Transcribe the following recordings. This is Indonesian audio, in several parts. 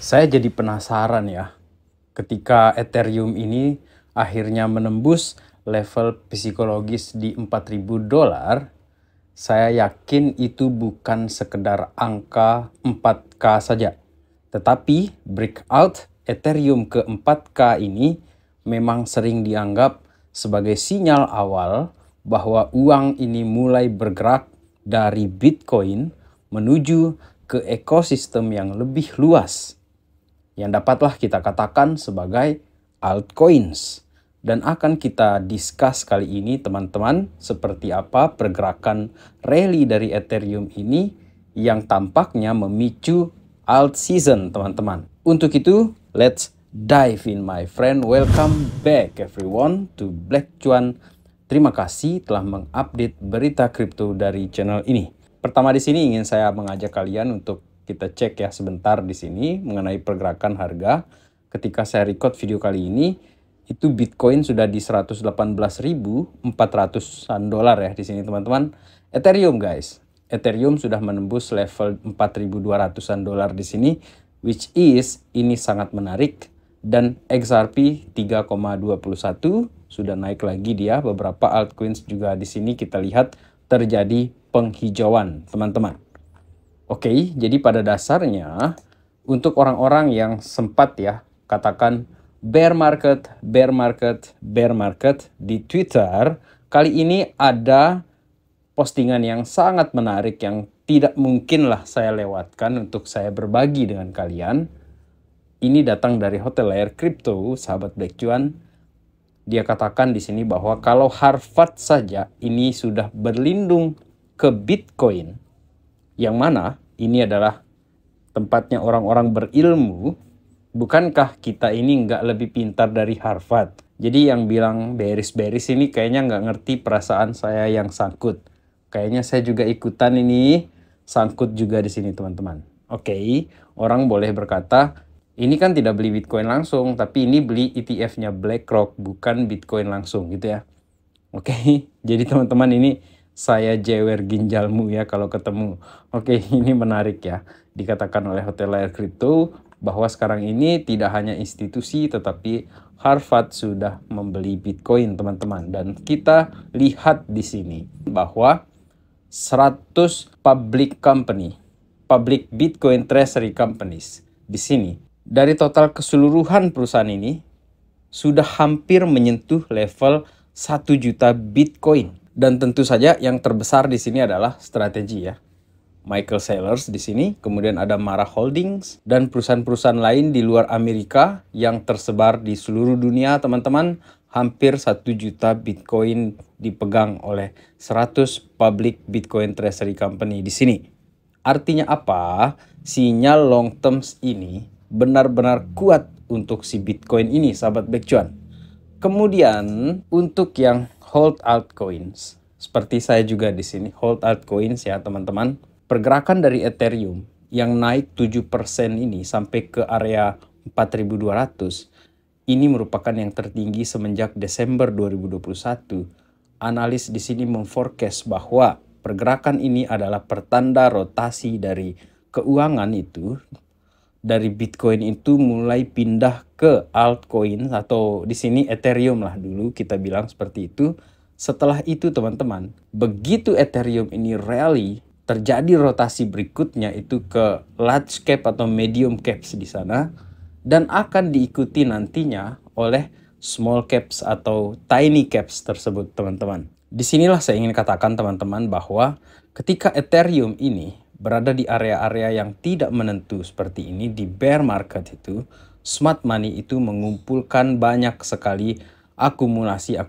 Saya jadi penasaran ya, ketika Ethereum ini akhirnya menembus level psikologis di $4.000, saya yakin itu bukan sekedar angka 4K saja. Tetapi breakout Ethereum ke 4K ini memang sering dianggap sebagai sinyal awal bahwa uang ini mulai bergerak dari Bitcoin menuju ke ekosistem yang lebih luas, yang dapatlah kita katakan sebagai altcoins. Dan akan kita discuss kali ini teman-teman, seperti apa pergerakan rally dari Ethereum ini yang tampaknya memicu alt season teman-teman. Untuk itu, let's dive in my friend. Welcome back everyone to Black Cuan. Terima kasih telah mengupdate berita kripto dari channel ini. Pertama di sini ingin saya mengajak kalian untuk kita cek ya sebentar di sini mengenai pergerakan harga. Ketika saya record video kali ini, itu Bitcoin sudah di 118.400-an dolar ya di sini teman-teman. Ethereum guys, Ethereum sudah menembus level 4.200-an dolar di sini, which is ini sangat menarik. Dan XRP 3,21 sudah naik lagi dia. Beberapa altcoins juga di sini kita lihat terjadi penghijauan teman-teman. Oke, jadi pada dasarnya untuk orang-orang yang sempat ya katakan bear market di Twitter, kali ini ada postingan yang sangat menarik yang tidak mungkinlah saya lewatkan untuk saya berbagi dengan kalian. Ini datang dari Hotel Layer Crypto, sahabat Black Cuan. Dia katakan di sini bahwa kalau Harvard saja ini sudah berlindung ke Bitcoin, yang mana ini adalah tempatnya orang-orang berilmu, bukankah kita ini nggak lebih pintar dari Harvard? Jadi yang bilang bearish ini kayaknya nggak ngerti perasaan saya yang sangkut. Kayaknya saya juga ikutan ini, sangkut juga di sini teman-teman. Oke, orang boleh berkata, ini kan tidak beli Bitcoin langsung, tapi ini beli ETF-nya BlackRock, bukan Bitcoin langsung gitu ya. Oke, jadi teman-teman ini saya jewer ginjalmu ya kalau ketemu. Oke, ini menarik ya. Dikatakan oleh Hotel Layer Crypto bahwa sekarang ini tidak hanya institusi tetapi Harvard sudah membeli Bitcoin teman-teman. Dan kita lihat di sini bahwa 100 public Bitcoin treasury companies di sini, dari total keseluruhan perusahaan ini sudah hampir menyentuh level 1 juta Bitcoin. Dan tentu saja yang terbesar di sini adalah strategi ya. Michael Saylor di sini, kemudian ada Mara Holdings dan perusahaan-perusahaan lain di luar Amerika yang tersebar di seluruh dunia teman-teman. Hampir 1 juta Bitcoin dipegang oleh 100 public Bitcoin treasury company di sini. Artinya apa? Sinyal long terms ini benar-benar kuat untuk si Bitcoin ini, sahabat Black Cuan. Kemudian untuk yang hold altcoins, seperti saya juga di sini hold altcoins ya teman-teman. Pergerakan dari Ethereum yang naik 7% ini sampai ke area 4.200, ini merupakan yang tertinggi semenjak Desember 2021. Analis di sini memforecast bahwa pergerakan ini adalah pertanda rotasi dari keuangan itu, dari Bitcoin itu mulai pindah ke altcoin atau di sini Ethereum lah dulu kita bilang seperti itu. Setelah itu teman-teman, begitu Ethereum ini rally, terjadi rotasi berikutnya itu ke large cap atau medium caps di sana, dan akan diikuti nantinya oleh small caps atau tiny caps tersebut teman-teman. Disinilah saya ingin katakan teman-teman bahwa ketika Ethereum ini berada di area-area yang tidak menentu seperti ini di bear market itu, smart money itu mengumpulkan banyak sekali akumulasi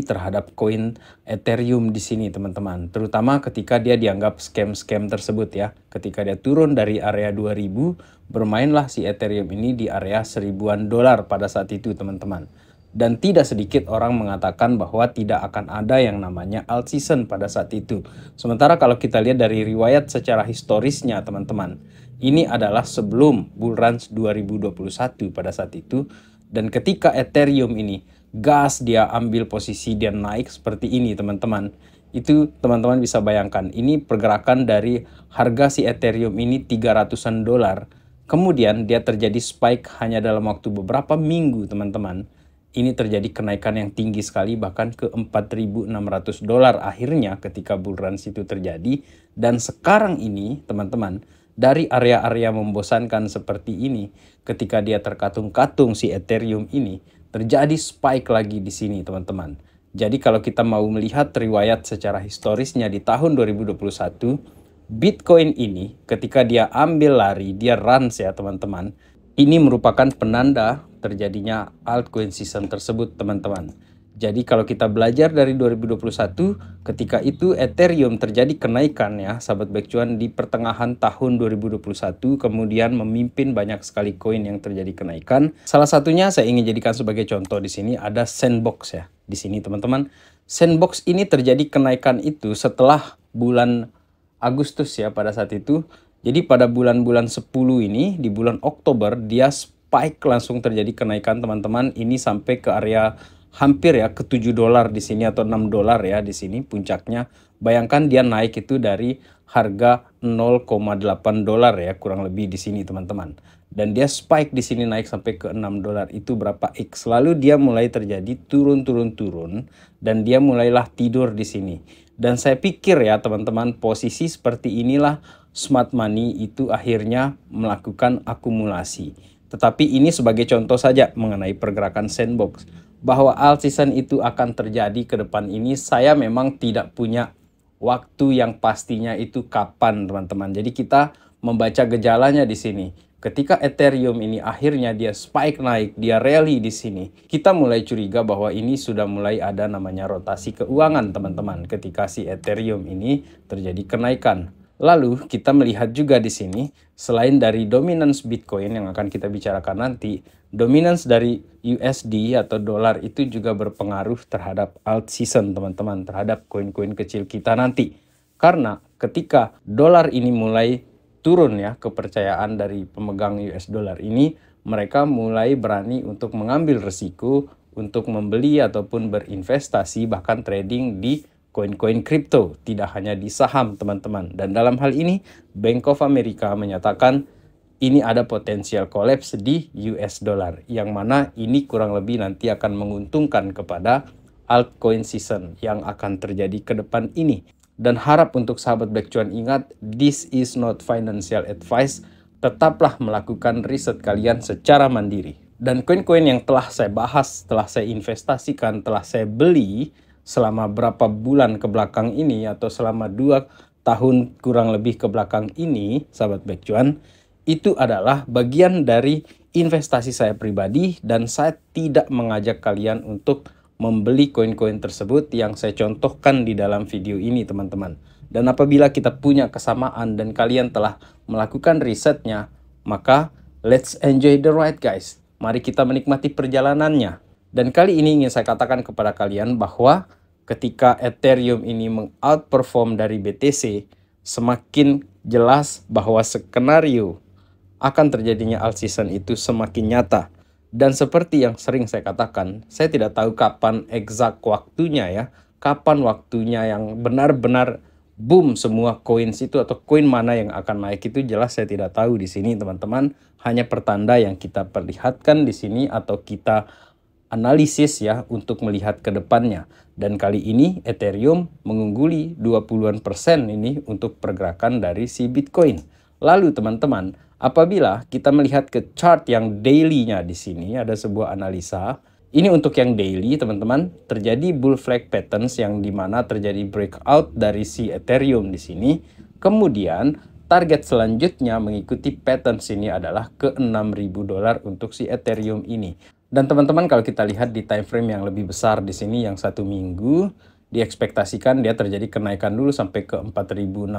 terhadap koin Ethereum di sini teman-teman. Terutama ketika dia dianggap scam tersebut ya. Ketika dia turun dari area 2000, bermainlah si Ethereum ini di area $1.000-an pada saat itu teman-teman. Dan tidak sedikit orang mengatakan bahwa tidak akan ada yang namanya alt season pada saat itu. Sementara kalau kita lihat dari riwayat secara historisnya teman-teman, ini adalah sebelum bull run 2021 pada saat itu. Dan ketika Ethereum ini gas dia ambil posisi, dia naik seperti ini teman-teman, itu teman-teman bisa bayangkan ini pergerakan dari harga si Ethereum ini 300-an dolar Kemudian dia terjadi spike hanya dalam waktu beberapa minggu, teman-teman. Ini terjadi kenaikan yang tinggi sekali, bahkan ke $4.600 akhirnya ketika bull run itu terjadi. Dan sekarang ini, teman-teman, dari area-area membosankan seperti ini, ketika dia terkatung-katung si Ethereum ini, terjadi spike lagi di sini, teman-teman. Jadi kalau kita mau melihat riwayat secara historisnya di tahun 2021, Bitcoin ini ketika dia ambil lari, dia runs ya teman-teman, ini merupakan penanda terjadinya altcoin season tersebut, teman-teman. Jadi kalau kita belajar dari 2021, ketika itu Ethereum terjadi kenaikan ya, sahabat Backcuan, di pertengahan tahun 2021, kemudian memimpin banyak sekali koin yang terjadi kenaikan. Salah satunya saya ingin jadikan sebagai contoh di sini ada Sandbox ya. Di sini teman-teman, Sandbox ini terjadi kenaikan itu setelah bulan Agustus ya pada saat itu. Jadi pada bulan-bulan 10 ini, di bulan Oktober, dia spike langsung terjadi kenaikan teman-teman. Ini sampai ke area hampir ya ke $7 di sini atau $6 ya di sini puncaknya. Bayangkan dia naik itu dari harga $0,8 ya kurang lebih di sini teman-teman. Dan dia spike di sini naik sampai ke $6 itu berapa X. Lalu dia mulai terjadi turun dan dia mulailah tidur di sini. Dan saya pikir ya teman-teman, posisi seperti inilah smart money itu akhirnya melakukan akumulasi. Tetapi ini sebagai contoh saja mengenai pergerakan Sandbox. Bahwa alt season itu akan terjadi ke depan ini, saya memang tidak punya waktu yang pastinya itu kapan teman-teman. Jadi kita membaca gejalanya di sini. Ketika Ethereum ini akhirnya dia spike naik, dia rally di sini, kita mulai curiga bahwa ini sudah mulai ada namanya rotasi keuangan teman-teman ketika si Ethereum ini terjadi kenaikan. Lalu kita melihat juga di sini, selain dari dominance Bitcoin yang akan kita bicarakan nanti, dominance dari USD atau dolar itu juga berpengaruh terhadap alt season teman-teman, terhadap koin-koin kecil kita nanti. Karena ketika dolar ini mulai turun ya, kepercayaan dari pemegang US dollar ini, mereka mulai berani untuk mengambil resiko untuk membeli ataupun berinvestasi bahkan trading di koin-koin kripto, tidak hanya di saham teman-teman. Dan dalam hal ini Bank of America menyatakan ini ada potensial kolaps di US dollar, yang mana ini kurang lebih nanti akan menguntungkan kepada altcoin season yang akan terjadi ke depan ini. Dan harap untuk sahabat Backcuan ingat, this is not financial advice. Tetaplah melakukan riset kalian secara mandiri. Dan koin-koin yang telah saya bahas, telah saya investasikan, telah saya beli selama berapa bulan ke belakang ini atau selama 2 tahun kurang lebih ke belakang ini, sahabat Backcuan, itu adalah bagian dari investasi saya pribadi dan saya tidak mengajak kalian untuk membeli koin-koin tersebut yang saya contohkan di dalam video ini teman-teman. Dan apabila kita punya kesamaan dan kalian telah melakukan risetnya, maka let's enjoy the ride guys. Mari kita menikmati perjalanannya. Dan kali ini ingin saya katakan kepada kalian bahwa ketika Ethereum ini mengoutperform dari BTC, semakin jelas bahwa skenario akan terjadinya alt season itu semakin nyata. Dan seperti yang sering saya katakan, saya tidak tahu kapan exact waktunya ya, kapan waktunya yang benar-benar boom semua coins itu atau koin mana yang akan naik itu jelas saya tidak tahu di sini teman-teman. Hanya pertanda yang kita perlihatkan di sini atau kita analisis ya untuk melihat ke depannya. Dan kali ini Ethereum mengungguli 20% ini untuk pergerakan dari si Bitcoin. Lalu teman-teman, apabila kita melihat ke chart yang daily-nya di sini ada sebuah analisa. Ini untuk yang daily teman-teman, terjadi bull flag patterns yang dimana terjadi breakout dari si Ethereum di sini. Kemudian target selanjutnya mengikuti patterns ini adalah ke $6.000 untuk si Ethereum ini. Dan teman-teman kalau kita lihat di time frame yang lebih besar di sini yang 1 minggu, diekspektasikan dia terjadi kenaikan dulu sampai ke 4.600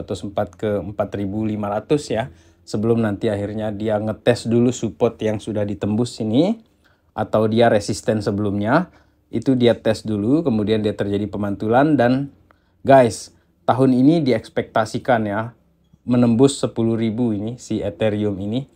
atau sempat ke 4.500 ya. Sebelum nanti akhirnya dia ngetes dulu support yang sudah ditembus sini atau dia resisten sebelumnya, itu dia tes dulu, kemudian dia terjadi pemantulan. Dan guys, tahun ini diekspektasikan ya menembus 10.000 ini si Ethereum ini.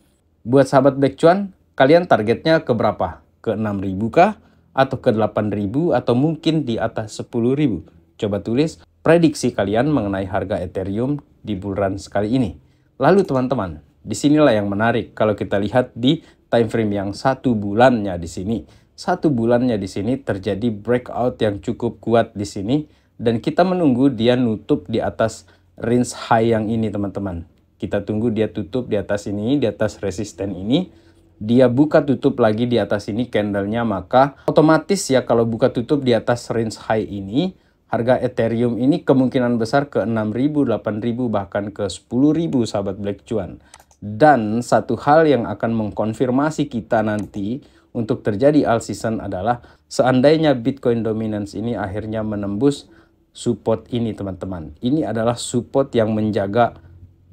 Buat sahabat Backcuan, kalian targetnya ke berapa? Ke 6.000 kah? Atau ke 8.000 atau mungkin di atas 10.000? Coba tulis prediksi kalian mengenai harga Ethereum di bull run sekali ini. Lalu teman-teman, Disinilah yang menarik kalau kita lihat di time frame yang 1 bulannya di sini. 1 bulannya di sini terjadi breakout yang cukup kuat di sini dan kita menunggu dia nutup di atas range high yang ini teman-teman. Kita tunggu dia tutup di atas ini, di atas resisten ini. Dia buka tutup lagi di atas ini candlenya, maka otomatis ya kalau buka tutup di atas range high ini, harga Ethereum ini kemungkinan besar ke 6.000, 8.000, bahkan ke 10.000 sahabat Black Cuan. Dan satu hal yang akan mengkonfirmasi kita nanti untuk terjadi all season adalah seandainya Bitcoin dominance ini akhirnya menembus support ini teman-teman. Ini adalah support yang menjaga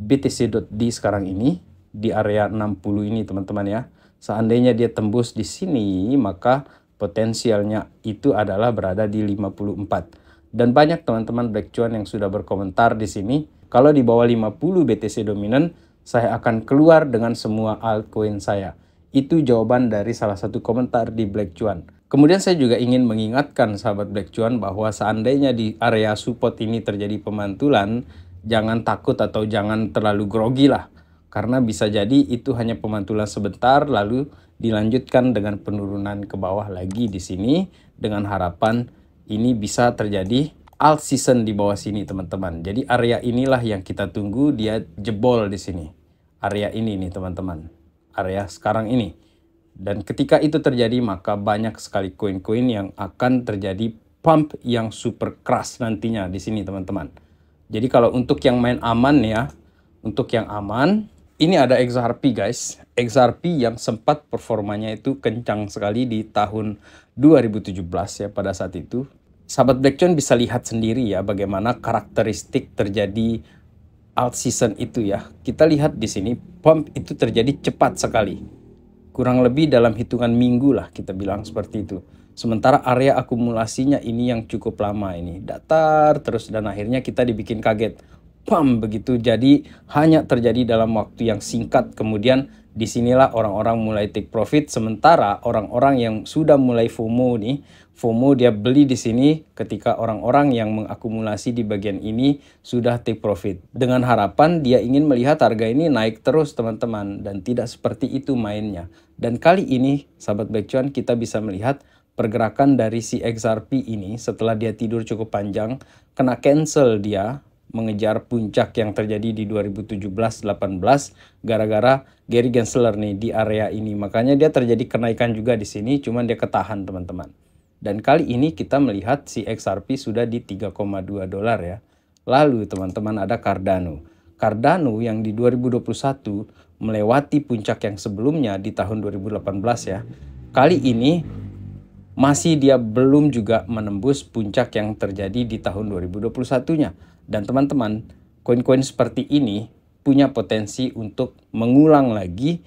BTC.D sekarang ini di area 60 ini teman-teman ya. Seandainya dia tembus di sini, maka potensialnya itu adalah berada di 54. Dan banyak teman-teman Black Cuan yang sudah berkomentar di sini, kalau di bawah 50 BTC dominan, saya akan keluar dengan semua altcoin saya. Itu jawaban dari salah satu komentar di Black Cuan. Kemudian saya juga ingin mengingatkan sahabat Black Cuan bahwa seandainya di area support ini terjadi pemantulan, jangan takut atau jangan terlalu grogi lah. Karena bisa jadi itu hanya pemantulan sebentar lalu dilanjutkan dengan penurunan ke bawah lagi di sini dengan harapan ini bisa terjadi alt season di bawah sini teman-teman. Jadi area inilah yang kita tunggu dia jebol di sini. Area ini nih teman-teman. Area sekarang ini. Dan ketika itu terjadi maka banyak sekali koin-koin yang akan terjadi pump yang super keras nantinya di sini teman-teman. Jadi kalau untuk yang main aman ya, untuk yang aman, ini ada XRP guys. XRP yang sempat performanya itu kencang sekali di tahun 2017 ya pada saat itu. Sahabat Black Cuan bisa lihat sendiri ya bagaimana karakteristik terjadi alt season itu ya. Kita lihat di sini pump itu terjadi cepat sekali. Kurang lebih dalam hitungan minggu lah kita bilang seperti itu. Sementara area akumulasinya ini yang cukup lama ini. Datar terus dan akhirnya kita dibikin kaget. Pam begitu, jadi hanya terjadi dalam waktu yang singkat. Kemudian disinilah orang-orang mulai take profit. Sementara orang-orang yang sudah mulai FOMO nih, FOMO dia beli di sini ketika orang-orang yang mengakumulasi di bagian ini sudah take profit. Dengan harapan dia ingin melihat harga ini naik terus teman-teman. Dan tidak seperti itu mainnya. Dan kali ini sahabat Black Cuan kita bisa melihat pergerakan dari si XRP ini setelah dia tidur cukup panjang. Kena cancel dia mengejar puncak yang terjadi di 2017-18 gara-gara Gary Gensler nih di area ini. Makanya dia terjadi kenaikan juga di sini, cuman dia ketahan teman-teman. Dan kali ini kita melihat si XRP sudah di 3,2 dolar ya. Lalu teman-teman ada Cardano. Cardano yang di 2021 melewati puncak yang sebelumnya di tahun 2018 ya. Kali ini masih dia belum juga menembus puncak yang terjadi di tahun 2021-nya. Dan teman-teman, koin-koin seperti ini punya potensi untuk mengulang lagi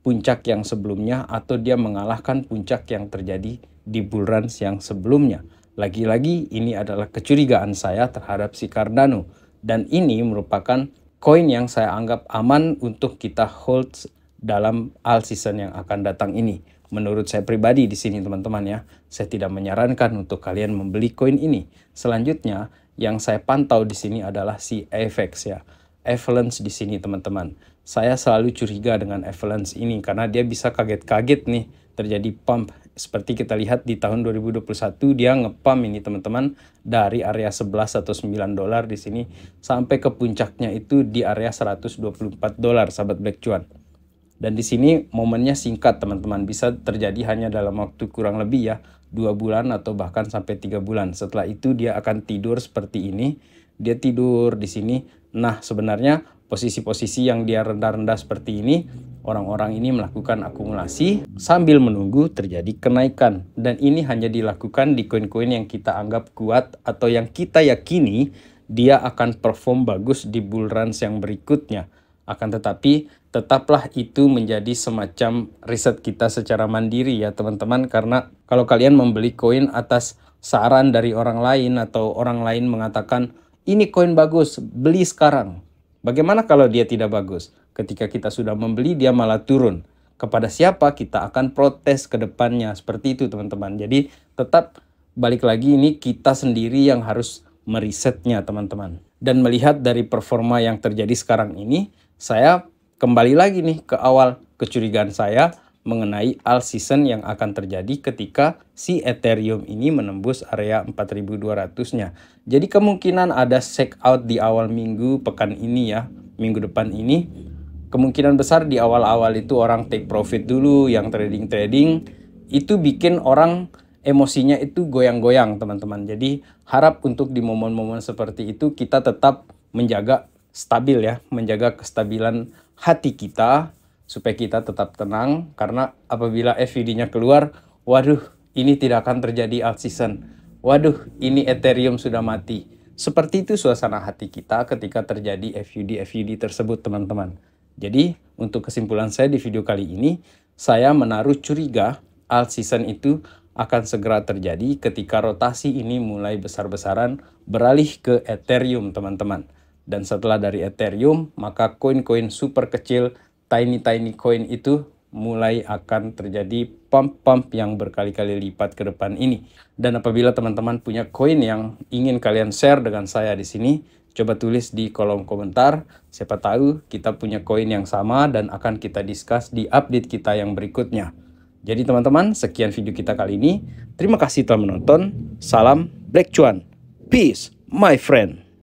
puncak yang sebelumnya atau dia mengalahkan puncak yang terjadi di bull run yang sebelumnya. Lagi-lagi ini adalah kecurigaan saya terhadap si Cardano. Dan ini merupakan koin yang saya anggap aman untuk kita hold dalam all season yang akan datang ini. Menurut saya pribadi di sini teman-teman ya, saya tidak menyarankan untuk kalian membeli koin ini. Selanjutnya yang saya pantau di sini adalah si AVAX ya. Avalanche di sini teman-teman. Saya selalu curiga dengan Avalanche ini karena dia bisa kaget-kaget nih terjadi pump. Seperti kita lihat di tahun 2021 dia nge-pump ini teman-teman dari area 11 atau 9 dolar di sini sampai ke puncaknya itu di area 124 dolar sahabat Black Cuan. Dan di sini momennya singkat teman-teman, bisa terjadi hanya dalam waktu kurang lebih ya 2 bulan atau bahkan sampai 3 bulan. Setelah itu dia akan tidur seperti ini. Dia tidur di sini. Nah, sebenarnya posisi-posisi yang dia rendah-rendah seperti ini, orang-orang ini melakukan akumulasi sambil menunggu terjadi kenaikan. Dan ini hanya dilakukan di koin-koin yang kita anggap kuat atau yang kita yakini dia akan perform bagus di bull runs yang berikutnya. Akan tetapi tetaplah itu menjadi semacam riset kita secara mandiri ya teman-teman. Karena kalau kalian membeli koin atas saran dari orang lain atau orang lain mengatakan ini koin bagus, beli sekarang. Bagaimana kalau dia tidak bagus? Ketika kita sudah membeli dia malah turun. Kepada siapa kita akan protes ke depannya. Seperti itu teman-teman. Jadi tetap balik lagi ini kita sendiri yang harus merisetnya teman-teman. Dan melihat dari performa yang terjadi sekarang ini, saya kembali lagi nih ke awal kecurigaan saya mengenai alt season yang akan terjadi ketika si Ethereum ini menembus area 4.200-nya. Jadi kemungkinan ada shake out di awal minggu pekan ini ya, minggu depan ini. Kemungkinan besar di awal-awal itu orang take profit dulu, yang trading-trading itu bikin orang emosinya itu goyang-goyang teman-teman. Jadi harap untuk di momen-momen seperti itu kita tetap menjaga stabil ya, menjaga kestabilan hati kita supaya kita tetap tenang, karena apabila FUD-nya keluar, waduh ini tidak akan terjadi alt season, waduh ini Ethereum sudah mati. Seperti itu suasana hati kita ketika terjadi FUD tersebut teman-teman. Jadi untuk kesimpulan saya di video kali ini, saya menaruh curiga alt season itu akan segera terjadi ketika rotasi ini mulai besar-besaran beralih ke Ethereum teman-teman. Dan setelah dari Ethereum, maka koin-koin super kecil, tiny coin itu mulai akan terjadi pump yang berkali-kali lipat ke depan ini. Dan apabila teman-teman punya koin yang ingin kalian share dengan saya di sini, coba tulis di kolom komentar. Siapa tahu kita punya koin yang sama dan akan kita discuss di update kita yang berikutnya. Jadi teman-teman, sekian video kita kali ini. Terima kasih telah menonton. Salam Black Cuan. Peace, my friend.